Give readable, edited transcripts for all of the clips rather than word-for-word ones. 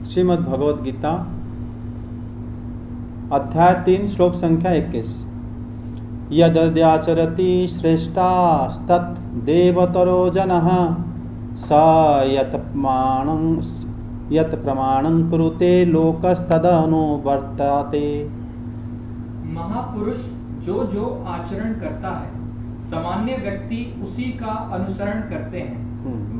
श्रीमद् भगवद गीता अध्याय 3 श्लोक संख्या 21। यदद्याचरति श्रेष्ठास्तत् देवतरो जनः स यत् प्रमाणं कुरुते लोकस्तदनुवर्तते। महापुरुष जो जो आचरण करता है सामान्य व्यक्ति उसी का अनुसरण करते हैं।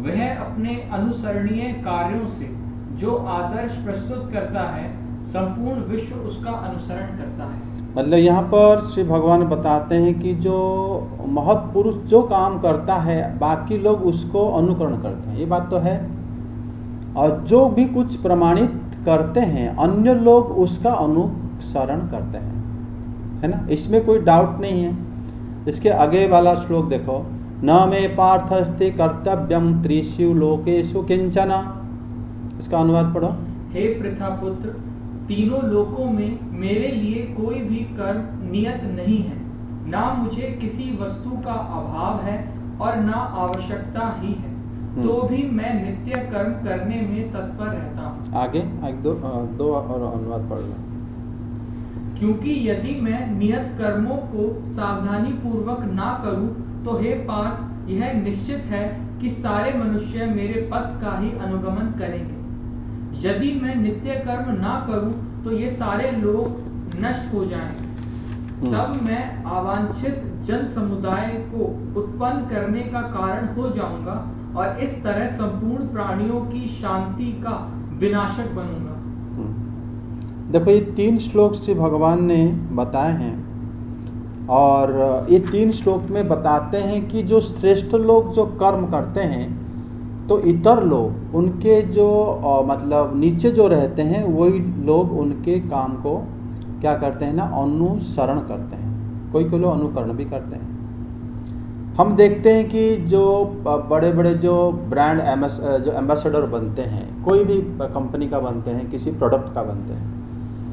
वह अपने अनुसरणीय कार्यों से जो आदर्श प्रस्तुत करता है संपूर्ण विश्व उसका अनुसरण करता है। मतलब यहाँ पर श्री भगवान बताते हैं कि जो महत्पुरुष जो काम करता है बाकी लोग उसको अनुकरण करते हैं, ये बात तो है। और जो भी कुछ प्रमाणित करते हैं अन्य लोग उसका अनुसरण करते हैं, है ना, इसमें कोई डाउट नहीं है। इसके आगे वाला श्लोक देखो, न मे पार्थस्ते कर्तव्यम त्रिषु लोकेषु किंचन। इसका अनुवाद पढ़ो। हे पृथा पुत्र, तीनों लोकों में मेरे लिए कोई भी कर्म नियत नहीं है। ना मुझे किसी वस्तु का अभाव है और ना आवश्यकता ही है, तो भी मैं नित्य कर्म करने में तत्पर रहता हूँ। आगे दो और अनुवाद पढ़ लो। क्योंकि यदि मैं नियत कर्मों को सावधानी पूर्वक ना करूं तो हे पार्थ, यह निश्चित है कि सारे मनुष्य मेरे पथ का ही अनुगमन करेंगे। यदि मैं नित्य कर्म ना करूं तो ये सारे लोग नष्ट हो जाएंगे। तब मैं अवांछित जन समुदाय को उत्पन्न करने का कारण हो जाऊंगा और इस तरह संपूर्ण प्राणियों की शांति का विनाशक बनूंगा। देखो, ये 3 श्लोक से भगवान ने बताए हैं और ये 3 श्लोक में बताते हैं कि जो श्रेष्ठ लोग जो कर्म करते हैं तो इतर लोग उनके जो मतलब नीचे जो रहते हैं वही लोग उनके काम को क्या करते हैं ना, अनुसरण करते हैं। कोई कोई लोग अनुकरण भी करते हैं। हम देखते हैं कि जो बड़े बड़े जो ब्रांड जो एम्बेसडर बनते हैं, कोई भी कंपनी का बनते हैं, किसी प्रोडक्ट का बनते हैं,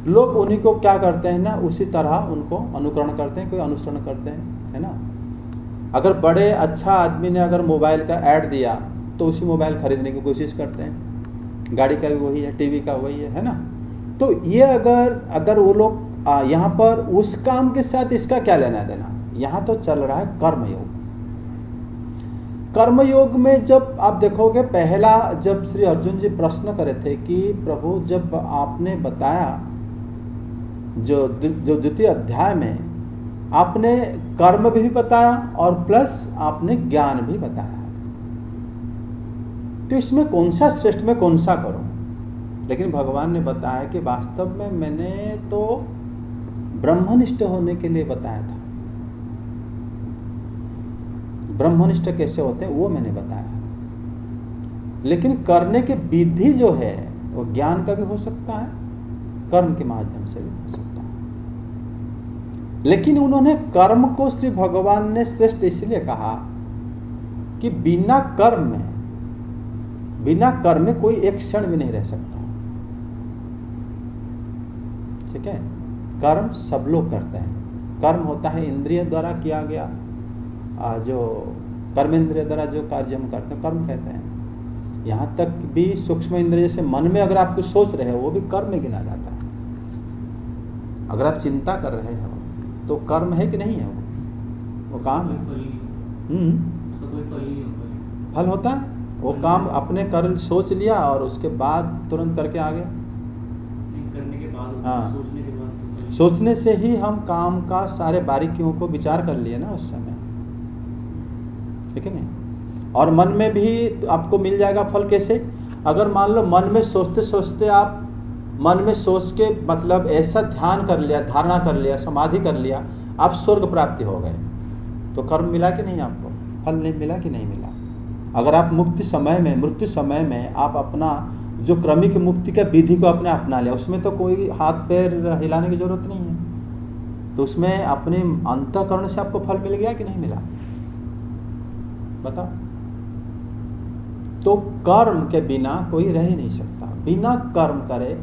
लोग उन्हीं को क्या करते हैं ना, उसी तरह उनको अनुकरण करते हैं, कोई अनुसरण करते हैं, है ना। अगर बड़े अच्छा आदमी ने अगर मोबाइल का ऐड दिया तो उसी मोबाइल खरीदने की कोशिश करते हैं। गाड़ी का भी वही है, टीवी का वही है ना। तो ये अगर वो लोग यहाँ पर उस काम के साथ इसका क्या लेना देना। यहाँ तो चल रहा है कर्मयोग। कर्मयोग में जब आप देखोगे, पहला जब श्री अर्जुन जी प्रश्न करे थे कि प्रभु जब आपने बताया जो द्वितीय अध्याय में आपने कर्म भी बताया और प्लस आपने ज्ञान भी बताया, तो इसमें कौन सा श्रेष्ठ में कौन सा करूं। लेकिन भगवान ने बताया कि वास्तव में मैंने तो ब्रह्मनिष्ठ होने के लिए बताया था। ब्रह्मनिष्ठ कैसे होते हैं वो मैंने बताया, लेकिन करने की विधि जो है वो ज्ञान का भी हो सकता है, कर्म के माध्यम से भी हो सकता है। लेकिन उन्होंने कर्म को श्री भगवान ने श्रेष्ठ इसलिए कहा कि बिना कर्म में कोई एक क्षण भी नहीं रह सकता। ठीक है, कर्म सब लोग करते हैं। कर्म होता है इंद्रिय द्वारा किया गया, जो कर्मेंद्रिय द्वारा जो कार्य हम करते हैं कर्म कहते हैं। यहाँ तक भी सूक्ष्म इंद्रिय से मन में अगर आप कुछ सोच रहे हो वो भी कर्म में गिना जाता है। अगर आप चिंता कर रहे हो तो कर्म है कि नहीं है, वो काम है। फल होता है, वो काम अपने कर सोच लिया और उसके बाद तुरंत करके आ गया। करने के बाद, हाँ, सोचने के बाद, सोचने से ही हम काम का सारे बारीकियों को विचार कर लिए ना उस समय, ठीक है नहीं। और मन में भी आपको मिल जाएगा फल। कैसे? अगर मान लो मन में सोचते सोचते आप मन में सोच के मतलब ऐसा ध्यान कर लिया, धारणा कर लिया, समाधि कर लिया, आप स्वर्ग प्राप्ति हो गए, तो कर्म मिला कि नहीं, आपको फल नहीं मिला कि नहीं मिला। अगर आप मृत्यु समय में आप अपना जो क्रमिक मुक्ति का विधि को अपने अपना लिया, उसमें तो कोई हाथ पैर हिलाने की जरूरत नहीं है, तो उसमें अपने अंतःकरण से आपको फल मिल गया कि नहीं मिला, बताओ। तो कर्म के बिना कोई रह ही नहीं सकता। बिना कर्म करे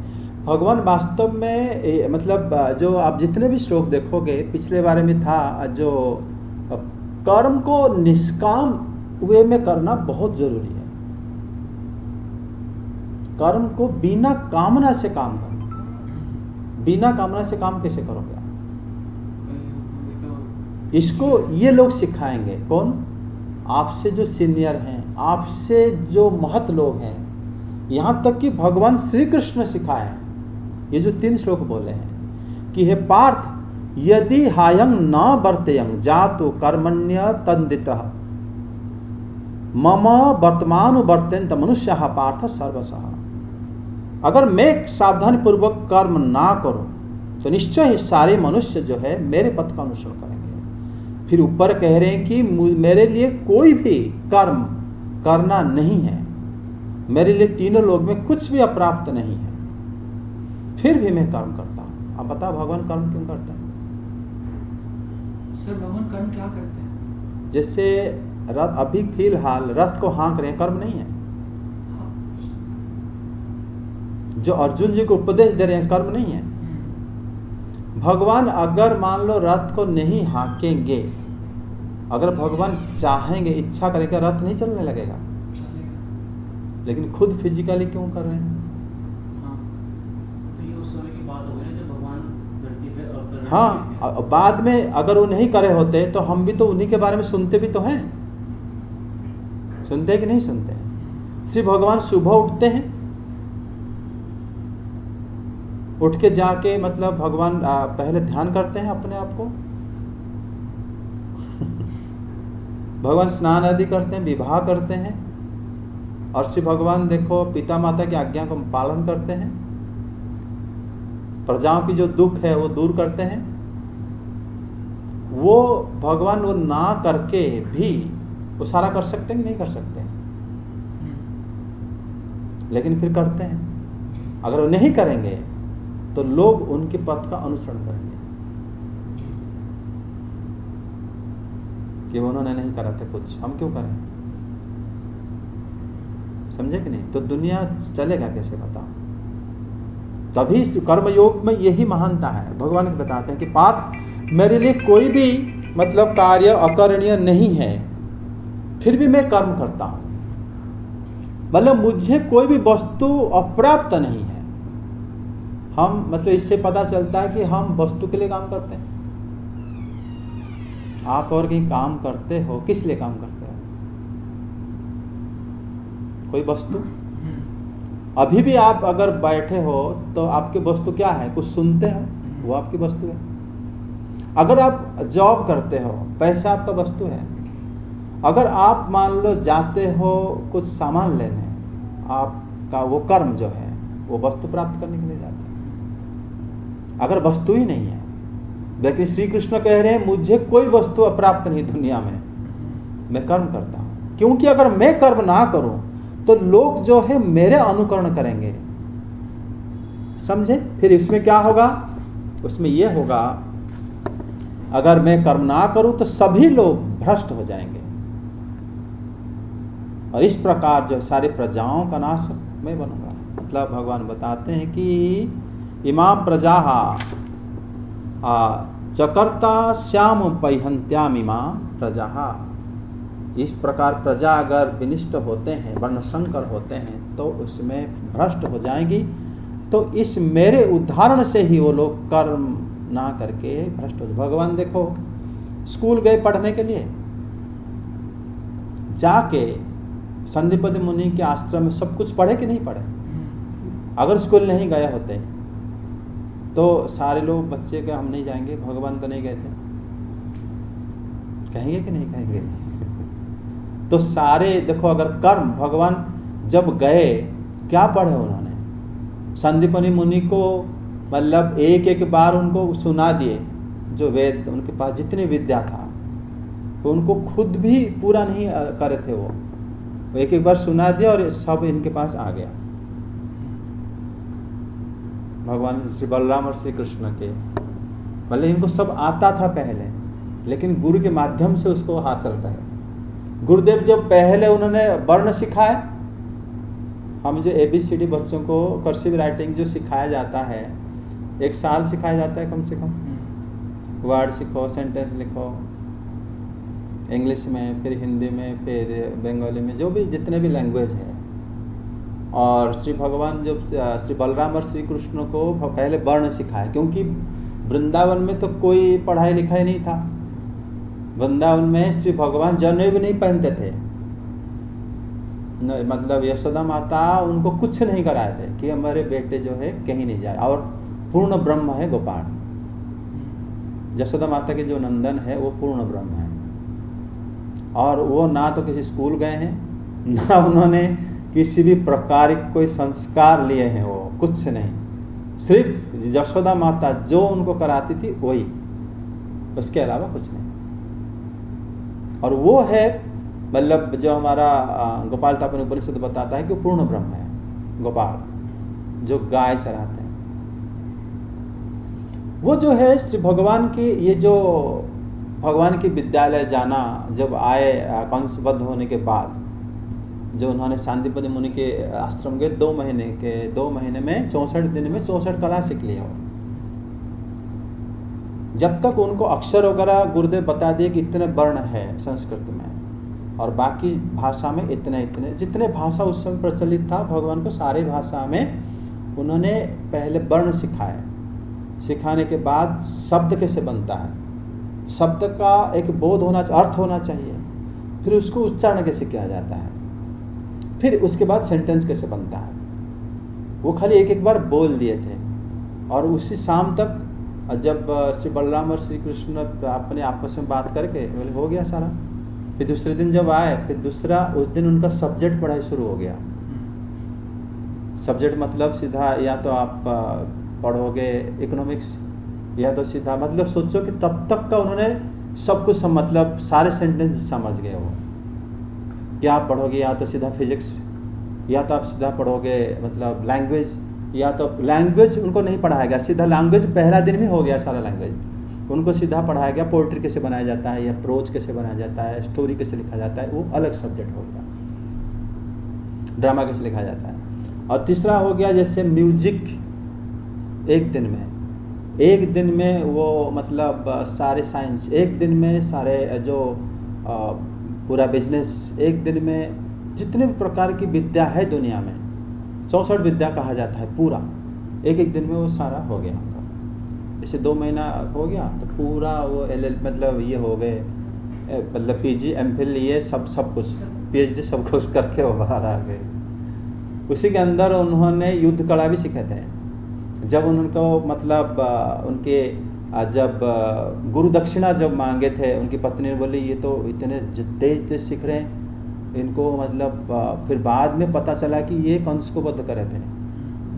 भगवान वास्तव में मतलब जो आप जितने भी श्लोक देखोगे, पिछले बारे में था जो कर्म को निष्काम वे में करना बहुत जरूरी है। कर्म को बिना कामना से काम करो। बिना कामना से काम कैसे करोगे आप? इसको ये लोग सिखाएंगे। कौन? आपसे जो सीनियर हैं, आपसे जो महत लोग हैं, यहाँ तक कि भगवान श्री कृष्ण सिखाए हैं। ये जो 3 श्लोक बोले हैं कि हे पार्थ, यदि हायं न वर्तेयं जातु कर्मण्य तंदितः मम वर्तमान वर्त्यंत मनुष्य पार्थ सर्वशः। अगर मैं सावधानी पूर्वक कर्म ना करूं तो निश्चय ही सारे मनुष्य जो है मेरे पथ का अनुसरण करेंगे। फिर ऊपर कह रहे हैं कि मेरे लिए कोई भी कर्म करना नहीं है, मेरे लिए तीनों लोक में कुछ भी अप्राप्त नहीं है, फिर भी मैं कर्म करता हूं। अब बताओ भगवान कर्म क्यों करते हैं? सर भगवान कर्म क्या करते हैं? जैसे रथ, अभी फिलहाल रथ को हाँक रहे हैं, कर्म नहीं है? जो अर्जुन जी को उपदेश दे रहे हैं, कर्म नहीं है? भगवान अगर मान लो रथ को नहीं हाँकेंगे, अगर भगवान चाहेंगे, इच्छा करेंगे, रथ नहीं चलने लगेगा। लेकिन खुद फिजिकली क्यों कर रहे हैं? तो ये उस समय की बात हो गई ना जब भगवान धरती पे अवतरण किए थे। हाँ, बाद में अगर वो नहीं करे होते तो हम भी तो उन्हीं के बारे में सुनते भी तो हैं। सुनते कि नहीं सुनते? श्री भगवान सुबह उठते हैं, उठ के जाके मतलब भगवान पहले ध्यान करते हैं अपने आप को, भगवान स्नान आदि करते हैं, विवाह करते हैं, और श्री भगवान देखो पिता माता की आज्ञा का पालन करते हैं, प्रजाओं की जो दुख है वो दूर करते हैं। वो भगवान वो ना करके भी वो सारा कर सकते हैं कि नहीं कर सकते हैं? लेकिन फिर करते हैं। अगर वो नहीं करेंगे तो लोग उनके पथ का अनुसरण करेंगे कि उन्होंने नहीं करा था कुछ, हम क्यों करें? समझे कि नहीं? तो दुनिया चलेगा कैसे, बताओ? तभी इस कर्मयोग में यही महानता है। भगवान बताते हैं कि पार्थ, मेरे लिए कोई भी मतलब कार्य अकरणीय नहीं है, फिर भी मैं कर्म करता हूं। मतलब मुझे कोई भी वस्तु अप्राप्त नहीं है। हम मतलब इससे पता चलता है कि हम वस्तु के लिए काम करते हैं। आप और कहीं काम करते हो, किस लिए काम करते हो? कोई वस्तु? अभी भी आप अगर बैठे हो तो आपकी वस्तु क्या है? कुछ सुनते हो, वो आपकी वस्तु है। अगर आप जॉब करते हो, पैसा आपका वस्तु है। अगर आप मान लो जाते हो कुछ सामान लेने, आपका वो कर्म जो है वो वस्तु प्राप्त करने के लिए जाते हैं। अगर वस्तु ही नहीं है, लेकिन श्री कृष्ण कह रहे हैं मुझे कोई वस्तु अप्राप्त नहीं दुनिया में, मैं कर्म करता हूं। क्योंकि अगर मैं कर्म ना करूं तो लोग जो है मेरे अनुकरण करेंगे। समझे? फिर इसमें क्या होगा? उसमें यह होगा, अगर मैं कर्म ना करूं तो सभी लोग भ्रष्ट हो जाएंगे, और इस प्रकार जो सारी प्रजाओं का नाश मैं बनूंगा। मतलब भगवान बताते हैं कि इमा प्रजा चकर्ता श्याम पैहंत्यामिमा प्रजा। इस प्रकार प्रजा अगर विनिष्ट होते हैं, वर्णशंकर होते हैं, तो उसमें भ्रष्ट हो जाएंगी। तो इस मेरे उदाहरण से ही वो लोग कर्म ना करके भ्रष्ट हो। भगवान देखो स्कूल गए पढ़ने के लिए, जाके संदीपति मुनि के आश्रम में सब कुछ पढ़े कि नहीं पढ़े? अगर स्कूल नहीं गए होते तो सारे लोग बच्चे के हम नहीं जाएंगे, भगवान तो नहीं गए थे, कहेंगे कि नहीं कहेंगे? तो सारे देखो, अगर कर्म भगवान जब गए क्या पढ़े उन्होंने? संदीपनि मुनि को मतलब एक एक बार उनको सुना दिए, जो वेद उनके पास जितनी विद्या था, तो उनको खुद भी पूरा नहीं करे थे। वो एक एक बार सुना दिया और सब इनके पास आ गया। भगवान श्री बलराम और श्री कृष्ण के मतलब इनको सब आता था पहले, लेकिन गुरु के माध्यम से उसको हासिल करे। गुरुदेव जब पहले उन्होंने वर्ण सिखाए, हम जो ABCD बच्चों को कर्सिव राइटिंग जो सिखाया जाता है, 1 साल सिखाया जाता है कम से कम। वर्ड सीखो, सेंटेंस लिखो इंग्लिश में, फिर हिंदी में, फिर बंगाली में, जो भी जितने भी लैंग्वेज है, और श्री भगवान जब श्री बलराम और श्री कृष्ण को पहले वर्ण सिखाए, क्योंकि वृंदावन में तो कोई पढ़ाई लिखाई नहीं था। वृंदावन में श्री भगवान जनेऊ भी नहीं पहनते थे, मतलब यशोदा माता उनको कुछ नहीं कराए थे कि हमारे बेटे जो है कहीं नहीं जाए, और पूर्ण ब्रह्म है गोपाल। यशोदा माता के जो नंदन है वो पूर्ण ब्रह्म है, और वो ना तो किसी स्कूल गए हैं, ना उन्होंने किसी भी प्रकार के कोई संस्कार लिए हैं, वो कुछ नहीं, सिर्फ यशोदा माता जो उनको कराती थी वही, उसके अलावा कुछ नहीं। और वो है मतलब जो हमारा गोपाल तापन उपनिषद बताता है कि वो पूर्ण ब्रह्म है गोपाल, जो गाय चराते हैं। वो जो है श्री भगवान की, ये जो भगवान की विद्यालय जाना जब आए कंसबद्ध होने के बाद, जो उन्होंने शांतिपद मुनि के आश्रम के 2 महीने में 64 दिन में 64 कला सीख लिया। जब तक उनको अक्षर वगैरह गुरुदेव बता दिए कि इतने वर्ण है संस्कृत में, और बाकी भाषा में इतने जितने भाषा उस समय प्रचलित था, भगवान को सारे भाषा में उन्होंने पहले वर्ण सिखाए। सिखाने के बाद शब्द कैसे बनता है, शब्द का एक बोध होना, अर्थ होना चाहिए, फिर उसको उच्चारण कैसे किया जाता है, फिर उसके बाद सेंटेंस कैसे बनता है, वो खाली एक बार बोल दिए थे। और उसी शाम तक जब श्री बलराम और श्री कृष्ण अपने आपस में बात करके बोले हो गया सारा, फिर दूसरे दिन जब आए, फिर दूसरा उस दिन उनका सब्जेक्ट पढ़ाई शुरू हो गया। सब्जेक्ट मतलब सीधा या तो आप पढ़ोगे इकोनॉमिक्स, या तो सीधा मतलब सोचो कि तब तक का उन्होंने सब कुछ मतलब सारे सेंटेंस समझ गए वो, कि आप पढ़ोगे या तो सीधा फिजिक्स, या तो आप सीधा पढ़ोगे मतलब लैंग्वेज, या तो लैंग्वेज उनको नहीं पढ़ाया गया, सीधा लैंग्वेज पहला दिन में हो गया सारा लैंग्वेज। उनको सीधा पढ़ाया गया पोएट्री कैसे बनाया जाता है, या प्रोज कैसे बनाया जाता है, स्टोरी कैसे लिखा जाता है, वो अलग सब्जेक्ट हो गया, ड्रामा कैसे लिखा जाता है। और तीसरा हो गया जैसे म्यूजिक, एक दिन में वो मतलब सारे साइंस, एक दिन में सारे जो पूरा बिजनेस, एक दिन में जितने भी प्रकार की विद्या है दुनिया में, 64 विद्या कहा जाता है पूरा, एक दिन में वो सारा हो गया। जैसे 2 महीना हो गया तो पूरा वो मतलब ये हो गए, मतलब PG MPhil ये सब कुछ PhD सब कुछ करके वो बाहर आ गए। उसी के अंदर उन्होंने युद्ध कला भी सीखे थे। जब उनको मतलब उनके जब गुरु दक्षिणा जब मांगे थे, उनकी पत्नी ने बोली ये तो इतने तेज सीख रहे हैं, इनको मतलब फिर बाद में पता चला कि ये कंस को वध करे थे।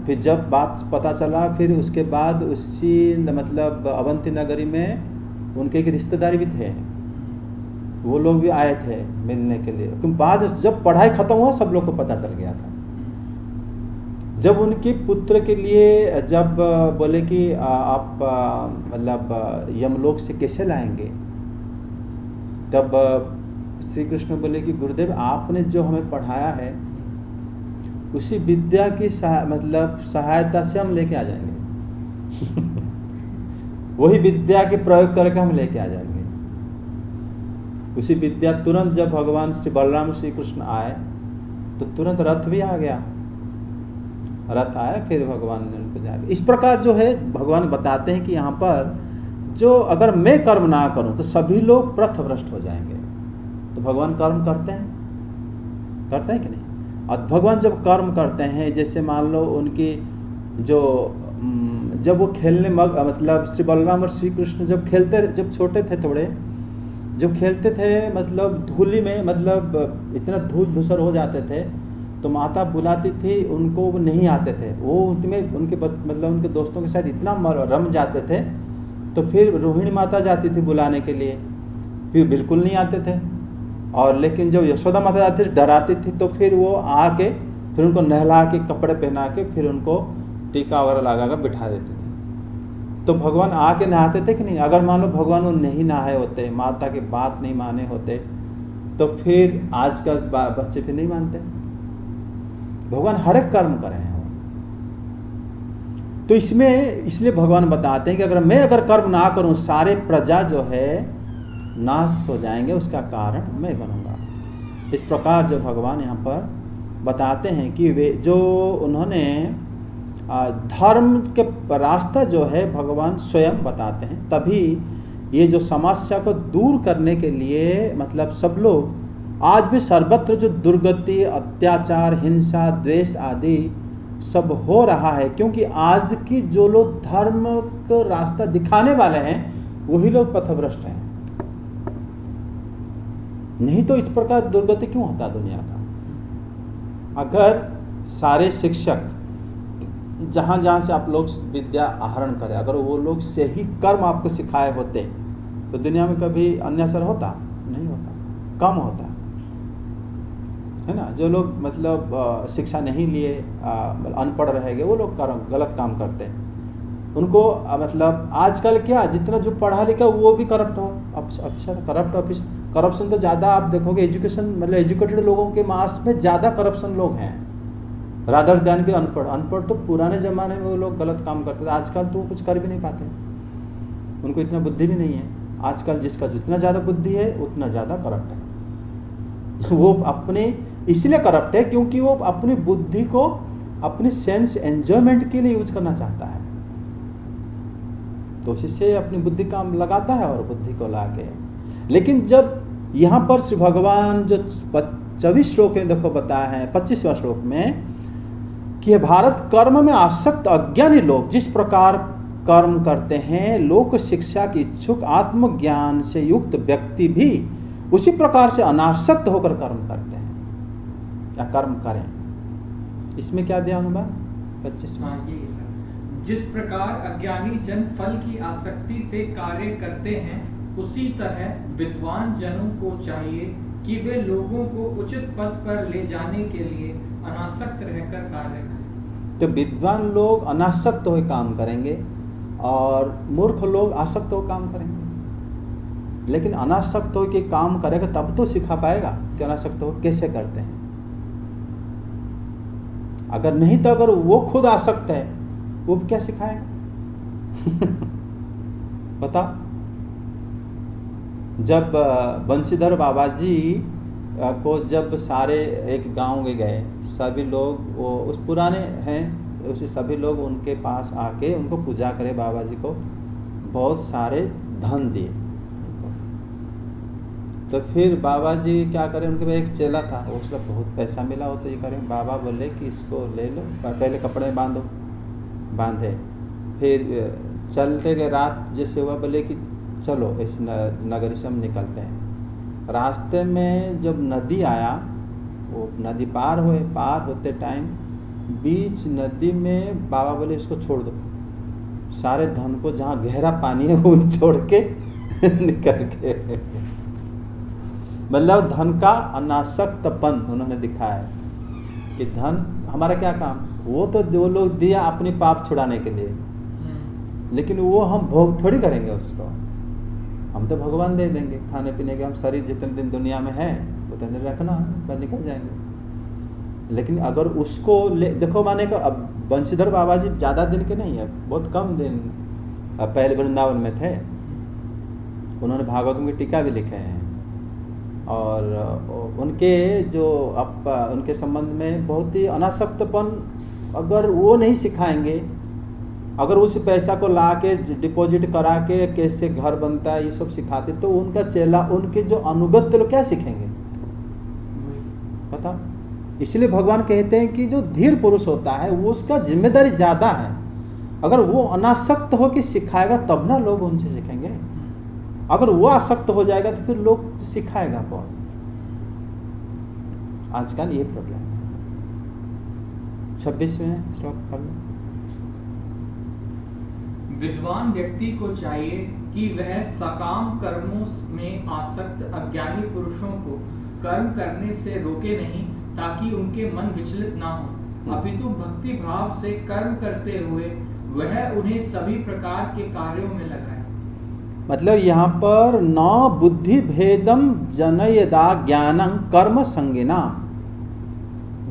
फिर जब बात पता चला, फिर उसके बाद उसी मतलब अवंती नगरी में उनके एक रिश्तेदार भी थे, वो लोग भी आए थे मिलने के लिए, क्योंकि बाद जब पढ़ाई खत्म हुआ सब लोग को पता चल गया था। जब उनके पुत्र के लिए जब बोले कि आप मतलब यमलोक से कैसे लाएंगे, तब श्री कृष्ण बोले कि गुरुदेव आपने जो हमें पढ़ाया है उसी विद्या की मतलब सहायता से हम लेके आ जाएंगे वही विद्या के प्रयोग करके हम लेके आ जाएंगे। उसी विद्या तुरंत जब भगवान श्री बलराम श्री कृष्ण आए तो तुरंत रथ भी आ गया, रथ आया, फिर भगवान ने उनको जाए। इस प्रकार जो है भगवान बताते हैं कि यहाँ पर जो अगर मैं कर्म ना करूँ तो सभी लोग पथभ्रष्ट हो जाएंगे। तो भगवान कर्म करते हैं कि नहीं? और भगवान जब कर्म करते हैं, जैसे मान लो उनकी जो जब वो खेलने मतलब श्री बलराम और श्री कृष्ण जब खेलते, जब छोटे थे थोड़े, जब खेलते थे मतलब धूली में, मतलब इतना धूल धूसर हो जाते थे तो माता बुलाती थी उनको, वो नहीं आते थे, वो उनमें उनके मतलब उनके दोस्तों के साथ इतना रम जाते थे, तो फिर रोहिणी माता जाती थी बुलाने के लिए, फिर बिल्कुल नहीं आते थे। और लेकिन जब यशोदा माता जाती थी डराती थी, तो फिर वो आके फिर उनको नहला के कपड़े पहना के फिर उनको टीका वगैरह लगा कर बिठा देती थी। तो भगवान आके नहाते थे कि नहीं? अगर मान लो भगवान वो नहीं नहाए होते, माता की बात नहीं माने होते, तो फिर आजकल बच्चे फिर नहीं मानते। भगवान हर एक कर्म करे हैं। तो इसमें इसलिए भगवान बताते हैं कि अगर कर्म ना करूं, सारे प्रजा जो है नाश हो जाएंगे, उसका कारण मैं बनूंगा। इस प्रकार जो भगवान यहाँ पर बताते हैं कि वे जो उन्होंने धर्म के रास्ता जो है भगवान स्वयं बताते हैं, तभी ये जो समस्या को दूर करने के लिए मतलब सब लोग आज भी सर्वत्र जो दुर्गति, अत्याचार, हिंसा, द्वेष आदि सब हो रहा है, क्योंकि आज की जो लोग धर्म का रास्ता दिखाने वाले हैं वही लोग पथभ्रष्ट हैं। नहीं तो इस प्रकार दुर्गति क्यों होता दुनिया का। अगर सारे शिक्षक जहाँ जहाँ से आप लोग विद्या आहरण करें, अगर वो लोग सही कर्म आपको सिखाए होते तो दुनिया में कभी अन्यासर होता नहीं, होता कम होता है ना। जो लोग मतलब शिक्षा नहीं लिए अनपढ़ रहेंगे वो लोग गलत काम करते हैं। उनको मतलब आजकल क्या जितना जो पढ़ा लिखा वो भी करप्ट हो, अफसर करप्ट ऑफिसर, करप्शन तो ज़्यादा आप देखोगे एजुकेशन मतलब एजुकेटेड लोगों के मास में ज़्यादा करप्शन लोग हैं रादर दैन के अनपढ़। अनपढ़ तो पुराने ज़माने में वो लोग गलत काम करते थे, आजकल तो वो कुछ कर भी नहीं पाते, उनको इतना बुद्धि भी नहीं है। आजकल जिसका जितना ज़्यादा बुद्धि है उतना ज़्यादा करप्ट है। वो अपने इसलिए करप्ट है क्योंकि वो अपनी बुद्धि को अपनी सेंस एंजॉयमेंट के लिए यूज करना चाहता है, तो उससे अपनी बुद्धि काम लगाता है और बुद्धि को लाके। लेकिन जब यहाँ पर श्री भगवान जो 24 श्लोक में देखो बताया है 25वां श्लोक में कि भारत कर्म में आसक्त अज्ञानी लोग जिस प्रकार कर्म करते हैं, लोक शिक्षा की इच्छुक आत्मज्ञान से युक्त व्यक्ति भी उसी प्रकार से अनासक्त होकर कर्म करते हैं या कर्म करें। इसमें क्या दिया अनुवाद 25 में? जिस प्रकार अज्ञानी जन फल की आसक्ति से कार्य करते हैं, उसी तरह विद्वान जनों को चाहिए कि वे लोगों को उचित पथ पर ले जाने के लिए अनासक्त रहकर कार्य करें। तो विद्वान लोग अनासक्त हो काम करेंगे और मूर्ख लोग आसक्त हो काम करेंगे। लेकिन अनासक्त हो के काम करेगा तब तो सिखा पाएगा कि अनासक्त हो कैसे करते हैं। अगर नहीं तो अगर वो खुद आसक्त है वो क्या सिखाएगा? पता जब बंशीधर बाबा जी को जब सारे एक गांव में गए, सभी लोग वो उस पुराने हैं उसे सभी लोग उनके पास आके उनको पूजा करे, बाबा जी को बहुत सारे धन दिए। तो फिर बाबा जी क्या करें, उनके पास एक चेला था, उसको बहुत पैसा मिला हो तो ये करें। बाबा बोले कि इसको ले लो, पहले कपड़े में बांधो, बांधे। फिर चलते गए, रात जैसे हुआ बोले कि चलो इस नगरी से हम निकलते हैं। रास्ते में जब नदी आया, वो नदी पार हुए, पार होते टाइम बीच नदी में बाबा बोले इसको छोड़ दो, सारे धन को जहाँ गहरा पानी है वो छोड़ के निकल गए। मतलब धन का अनासक्तपन उन्होंने दिखाया कि धन हमारा क्या काम, वो तो वो लोग दिया अपनी पाप छुड़ाने के लिए, लेकिन वो हम भोग थोड़ी करेंगे उसको, हम तो भगवान दे देंगे खाने पीने के। हम शरीर जितने दिन दुनिया में है उतने दिन रखना है, पर निकल जाएंगे। लेकिन अगर उसको ले देखो, माने का अब बंशीधर बाबा जी ज़्यादा दिन के नहीं है, बहुत कम दिन पहले वृंदावन में थे। उन्होंने भागवत की टीका भी लिखे हैं और उनके जो उनके संबंध में बहुत ही अनासक्तपन अगर वो नहीं सिखाएंगे, अगर उस पैसा को ला के डिपॉजिट करा के कैसे घर बनता है ये सब सिखाते, तो उनका चेला उनके जो अनुगत लोग क्या सीखेंगे पता। इसलिए भगवान कहते हैं कि जो धीर पुरुष होता है वो उसका जिम्मेदारी ज़्यादा है। अगर वो अनासक्त हो के सिखाएगा तब ना लोग उनसे सीखेंगे, अगर वो आसक्त हो जाएगा तो फिर लोग सिखाएगा कौन? आजकल ये प्रॉब्लम है। 26वें श्लोक पढ़ लो। विद्वान व्यक्ति को चाहिए कि वह सकाम कर्मों में आसक्त अज्ञानी पुरुषों को कर्म करने से रोके नहीं, ताकि उनके मन विचलित ना हो, अपितु भक्ति भाव से कर्म करते हुए वह उन्हें सभी प्रकार के कार्यों में लगाए। मतलब यहाँ पर न बुद्धि भेदम जनयदा ज्ञानं कर्म संगिना,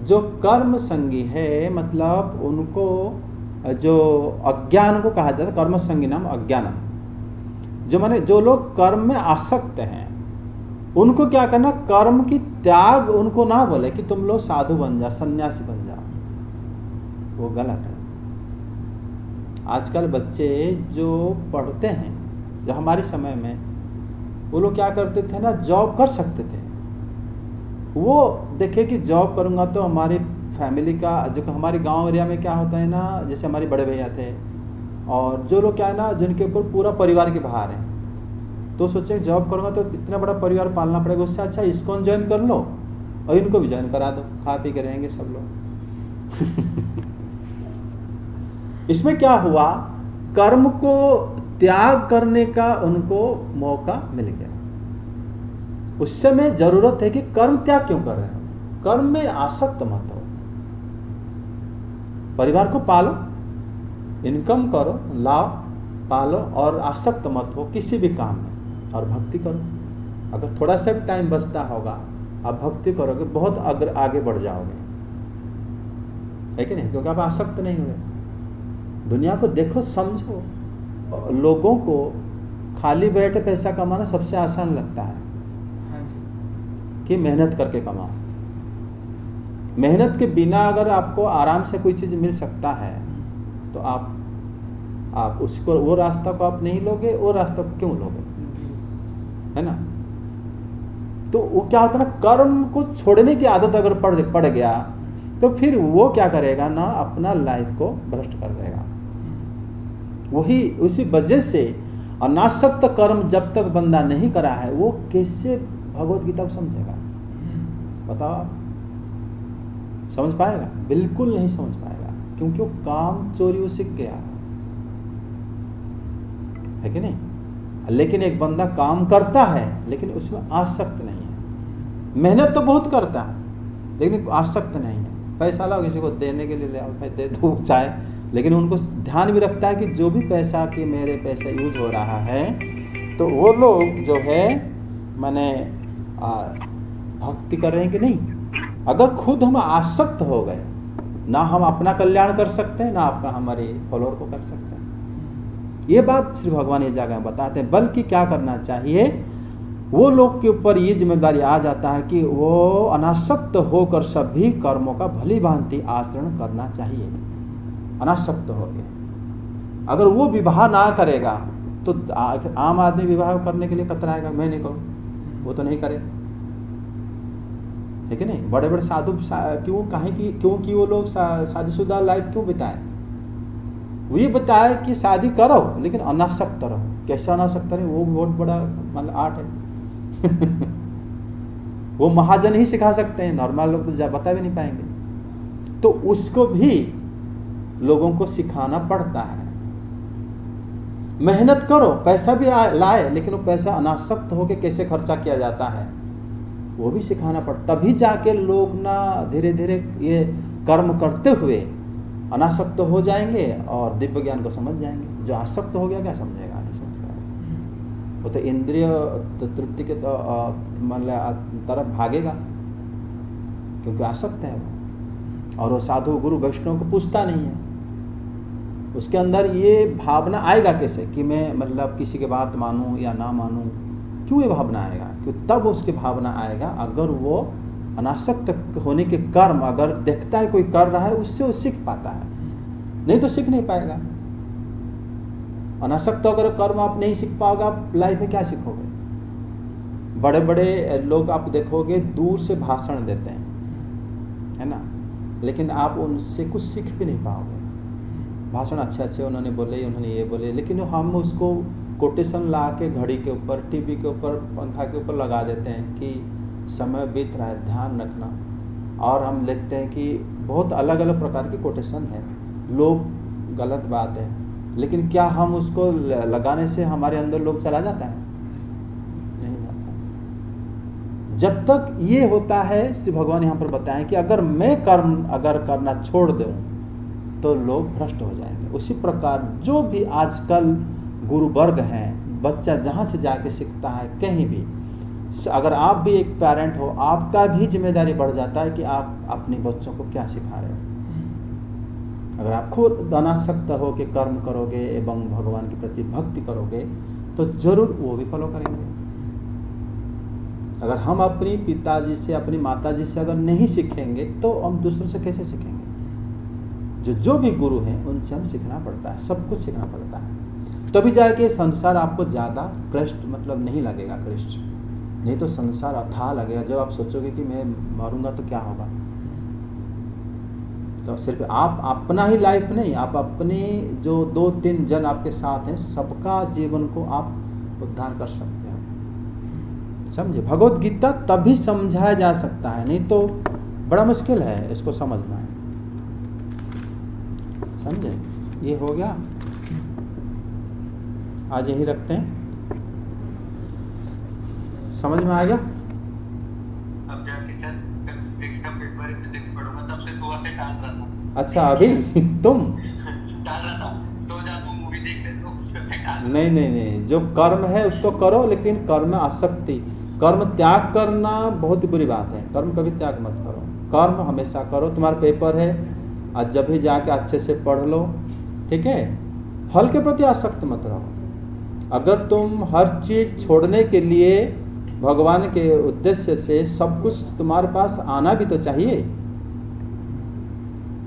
जो कर्म संगी है मतलब उनको जो अज्ञान को कहा जाता है कर्म संगिनाम अज्ञानम, जो माने जो लोग कर्म में आसक्त हैं, उनको क्या करना, कर्म की त्याग उनको ना बोले कि तुम लोग साधु बन जाओ, सन्यासी बन जाओ, वो गलत है। आजकल बच्चे जो पढ़ते हैं, जो हमारे समय में वो लोग क्या करते थे ना, जॉब कर सकते थे। वो देखे कि जॉब करूँगा तो हमारी फैमिली का, जो हमारे गांव एरिया में क्या होता है ना, जैसे हमारे बड़े भैया थे और जो लोग क्या है ना, जिनके ऊपर पूरा परिवार के बाहर है, तो सोचे जॉब करूँगा तो इतना बड़ा परिवार पालना पड़ेगा, उससे अच्छा इस्कॉन ज्वाइन कर लो और इनको भी ज्वाइन करा दो, खा पी के रहेंगे सब लोग। इसमें क्या हुआ, कर्म को त्याग करने का उनको मौका मिल गया। उस समय जरूरत है कि कर्म त्याग क्यों कर रहे हो, कर्म में आसक्त मत हो, परिवार को पालो, इनकम करो, लाओ, पालो और आसक्त मत हो किसी भी काम में, और भक्ति करो। अगर थोड़ा सा टाइम बचता होगा, आप भक्ति करोगे, बहुत आगे बढ़ जाओगे, है कि नहीं? क्योंकि आप आसक्त नहीं हुए। दुनिया को देखो, समझो। लोगों को खाली बैठे पैसा कमाना सबसे आसान लगता है कि मेहनत करके कमाओ। मेहनत के बिना अगर आपको आराम से कोई चीज़ मिल सकता है तो आप उसको, वो रास्ता को आप नहीं लोगे, वो रास्ता को क्यों लोगे, है ना? तो वो क्या होता है ना, कर्म को छोड़ने की आदत अगर पड़ गया तो फिर वो क्या करेगा ना, अपना लाइफ को भ्रष्ट कर देगा। वही उसी वजह से अनासक्त कर्म जब तक बंदा नहीं करा है, वो कैसे भगवत गीता को समझेगा? बताओ आप, समझ पाएगा? बिल्कुल नहीं समझ पाएगा, क्योंकि वो काम चोरी वो सीख गया है कि नहीं? लेकिन एक बंदा काम करता है लेकिन उसमें आसक्त नहीं है, मेहनत तो बहुत करता है लेकिन आसक्त नहीं है। पैसा लाओ, किसी को देने के लिए ले आओ, भाई दे दो चाहे, लेकिन उनको ध्यान भी रखता है कि जो भी पैसा कि मेरे पैसा यूज हो रहा है, तो वो लोग जो है माने भक्ति कर रहे हैं कि नहीं। अगर खुद हम आसक्त हो गए, ना हम अपना कल्याण कर सकते हैं, ना अपना हमारे फॉलोअर को कर सकते हैं। ये बात श्री भगवान ये जगह बताते हैं। बल्कि क्या करना चाहिए, वो लोग के ऊपर ये जिम्मेदारी आ जाता है कि वो अनासक्त होकर सभी कर्मों का भली भांति आचरण करना चाहिए। अनासक्त हो गए, अगर वो विवाह ना करेगा तो आम आदमी विवाह करने के लिए कतराएगा, मैं नहीं करूं, वो तो नहीं करे, है कि नहीं? बड़े बड़े साधु क्योंकि वो लोग शादीशुदा लाइफ क्यों बिताए? वो ये बताए कि शादी करो लेकिन अनासक्त रहो। कैसे अनासक्त रहे, वो बहुत बड़ा मतलब आर्ट है। वो महाजन ही सिखा सकते हैं, नॉर्मल लोग तो बता भी नहीं पाएंगे। तो उसको भी लोगों को सिखाना पड़ता है। मेहनत करो, पैसा भी लाए, लेकिन वो पैसा अनासक्त होकर कैसे खर्चा किया जाता है वो भी सिखाना पड़ता। तभी जाके लोग ना धीरे धीरे ये कर्म करते हुए अनासक्त हो जाएंगे और दिव्य ज्ञान को समझ जाएंगे। जो आसक्त हो गया क्या समझेगा? नहीं समझ पाएगा। वो तो इंद्रिय तृप्ति के मतलब तरफ भागेगा, क्योंकि आसक्त है वो। और वो साधु गुरु वैष्णव को पूछता नहीं है, उसके अंदर ये भावना आएगा कैसे कि मैं मतलब किसी की बात मानूं या ना मानूं? क्यों ये भावना आएगा? क्यों तब उसकी भावना आएगा अगर वो अनासक्त होने के कर्म अगर देखता है कोई कर रहा है, उससे वो सीख पाता है, नहीं तो सीख नहीं पाएगा। अनासक्त अगर कर्म आप नहीं सीख पाओगे, आप लाइफ में क्या सीखोगे? बड़े बड़े लोग आप देखोगे दूर से भाषण देते हैं, है ना, लेकिन आप उनसे कुछ सीख भी नहीं पाओगे। भाषण अच्छे अच्छे उन्होंने बोले, उन्होंने ये बोले, लेकिन हम उसको कोटेशन ला के घड़ी के ऊपर, टीवी के ऊपर, पंखा के ऊपर लगा देते हैं कि समय बीत रहा है, ध्यान रखना। और हम लिखते हैं कि बहुत अलग अलग प्रकार की कोटेशन है, लोग गलत बात है, लेकिन क्या हम उसको लगाने से हमारे अंदर लोग चला जाता है? नहीं जाता। जब तक ये होता है, श्री भगवान यहाँ पर बताएं कि अगर मैं कर्म अगर करना छोड़ दूं तो लोग भ्रष्ट हो जाएंगे। उसी प्रकार जो भी आजकल गुरु वर्ग हैं, बच्चा जहाँ से जाके सीखता है कहीं भी, अगर आप भी एक पेरेंट हो, आपका भी जिम्मेदारी बढ़ जाता है कि आप अपने बच्चों को क्या सिखा रहे हो। अगर आप खुद अनासक्त हो के कर्म करोगे एवं भगवान के प्रति भक्ति करोगे तो जरूर वो भी फॉलो करेंगे। अगर हम अपनी पिताजी से, अपनी माताजी से अगर नहीं सीखेंगे तो हम दूसरों से कैसे सीखेंगे? जो भी गुरु हैं उनसे हम सीखना पड़ता है, सब कुछ सीखना पड़ता है, तभी जाके संसार आपको ज़्यादा कष्ट मतलब नहीं लगेगा, कष्ट नहीं तो संसार अथाह लगेगा। जब आप सोचोगे कि मैं मरूंगा तो क्या होगा, तो सिर्फ आप अपना ही लाइफ नहीं, आप अपने जो 2-3 जन आपके साथ हैं सबका जीवन को आप उद्धार कर सकते हैं। समझे? भगवत गीता तभी समझाया जा सकता है, नहीं तो बड़ा मुश्किल है इसको समझना। समझे? ये हो गया, आज यही रखते हैं। समझ में आ गया? अब जाके सर का पेपर फिजिक्स पढ़ूंगा, तब से सुबह से टाल रहा था। अच्छा, अभी तुम टाल रहा था, सो जा तू मूवी देख ले, तो नहीं, जो कर्म है उसको करो, लेकिन कर्म आसक्ति, कर्म त्याग करना बहुत बुरी बात है। कर्म कभी त्याग मत करो, कर्म हमेशा करो। तुम्हारा पेपर है, आज जब भी जाके अच्छे से पढ़ लो, ठीक है? फल के प्रति आसक्त मत रहो। अगर तुम हर चीज छोड़ने के लिए भगवान के उद्देश्य से सब कुछ तुम्हारे पास आना भी तो चाहिए।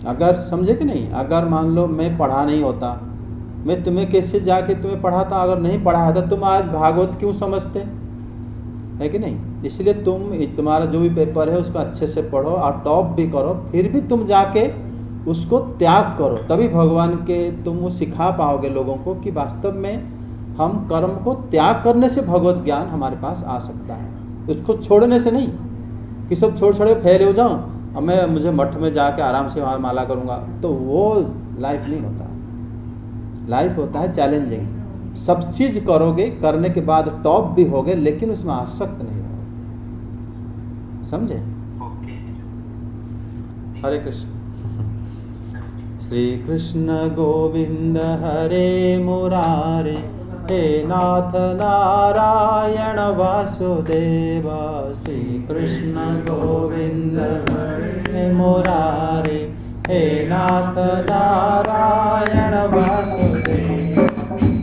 अगर समझे कि नहीं, अगर मान लो मैं पढ़ा नहीं होता, मैं तुम्हें कैसे जाके तुम्हें पढ़ाता, अगर नहीं पढ़ाया था तुम आज भागवत क्यों समझते, है कि नहीं? इसलिए तुम्हारा जो भी पेपर है उसको अच्छे से पढ़ो और टॉप भी करो, फिर भी तुम जाके उसको त्याग करो, तभी भगवान के तुम वो सिखा पाओगे लोगों को कि वास्तव में हम कर्म को त्याग करने से भगवत ज्ञान हमारे पास आ सकता है, उसको छोड़ने से नहीं कि सब छोड़ छोड़ फेल हो जाऊं और मुझे मठ में जाके आराम से वहाँ माला करूँगा, तो वो लाइफ नहीं होता। लाइफ होता है चैलेंजिंग, सब चीज़ करोगे, करने के बाद टॉप भी होगे, लेकिन उसमें आसक्त नहीं होगे। समझे? हरे कृष्ण। श्री कृष्ण गोविंद हरे मुरारे, हे नाथ नारायण वासुदेव। श्री कृष्ण गोविंद हरे मुरारे, हे नाथ नारायण वासुदेव।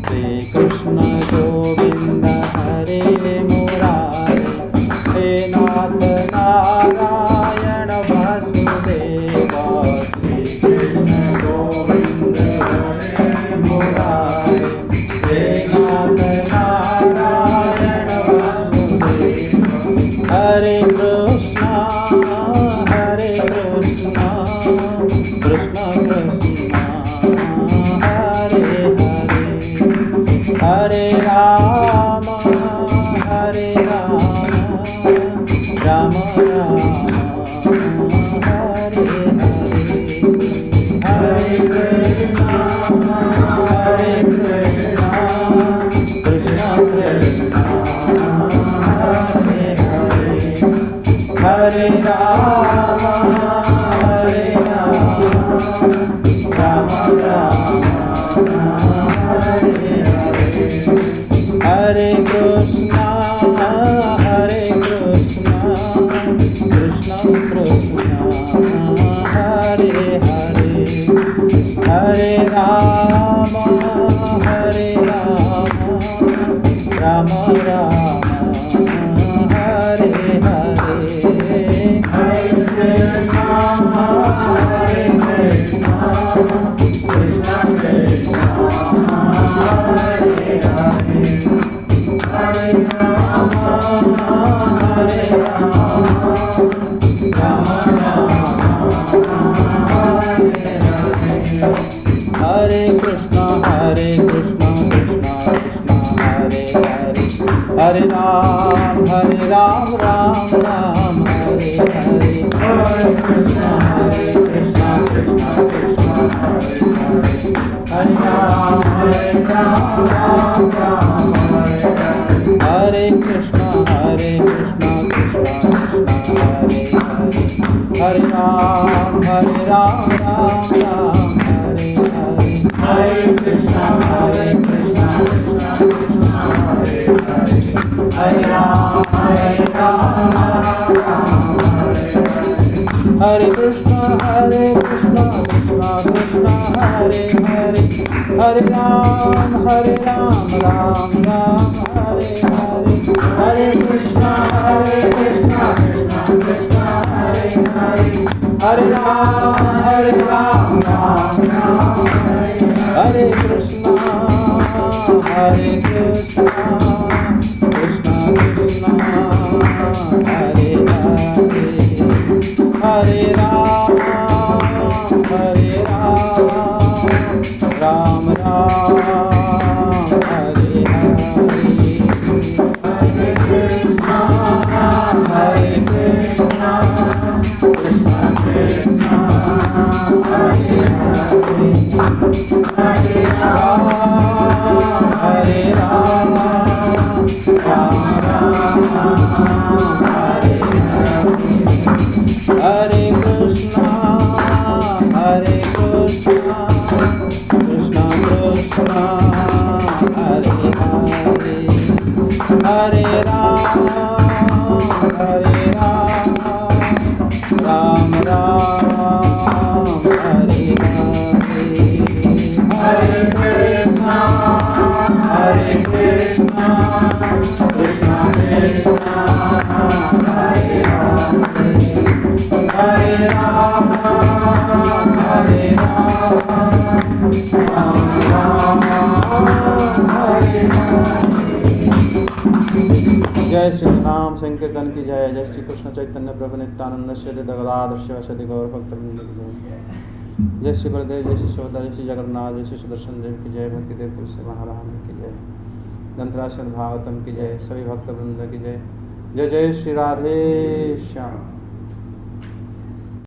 श्री कृष्ण गोविंद हरे मुरारे, हे नाथ नारायण वासुदेव। श्री कृष्ण गोविंद हरे मुरारे, हे नाथ नारायण वासुदेव। हरे कृष्णा कृष्णा कृष्णा हरे हरे, हरे राम राम राम हरे हरे, हरे कृष्णा कृष्णा कृष्णा हरे हरे, हरे राम राम राम हरे हरे, हरे कृष्णा कृष्णा कृष्णा हरे हरे, हरे राम राम राम हरे हरे, हरे कृष्णा कृष्णा कृष्णा हरे हरे, हरे राम राम राम हरे हरे, हरे कृष्णा कृष्णा कृष्णा हरे हरे, हरे राम राम राम हरे हरे, हरे कृष्णा कृष्णा कृष्णा हरे हरे, हरे राम राम राम हरे हरे, हरे कृष्णा कृष्णा कृष्णा हरे हरे, हरे राम राम राम हरे हरे, हरे कृष्णा कृष्णा कृष्णा हरे हरे, हरे राम राम हरे हरे, हरे कृष्णा कृष्णा कृष्णा हरे हरे, हरे Ram Ram Ram Hare Hare, Hare Krishna Krishna Krishna Hare Hare, Hare Ram Ram Ram Hare Hare, Krishna Hare Krishna Krishna Krishna Hare Hare, Hare Ram Ram Ram Hare Hare, Hare Krishna Krishna Krishna Hare Hare, Hare Ram Ram Ram Hare Hare, Hare Krishna Krishna Krishna Hare Hare, Hare Ram Ram Ram Hare Hare, Hare Krishna Krishna Krishna Hare Hare, Hare Ram Ram Hare Hare। जय श्री राम संकीर्तन की जय, जय श्री कृष्ण चैतन्य प्रभु नित्यानंद श्री गदाधर शिवासादि गौर भक्तवृंद की जय, जय श्री गुरुदेव, जय श्री सुभद्रा, जय श्री जगन्नाथ, जय श्री सुदर्शन देव की जय, भक्ति देव तुलसी महारानी की जय, ग्रंथराज भागवतम की जय, सभी भक्तवृंद की जय, जय जय श्री राधे श्याम।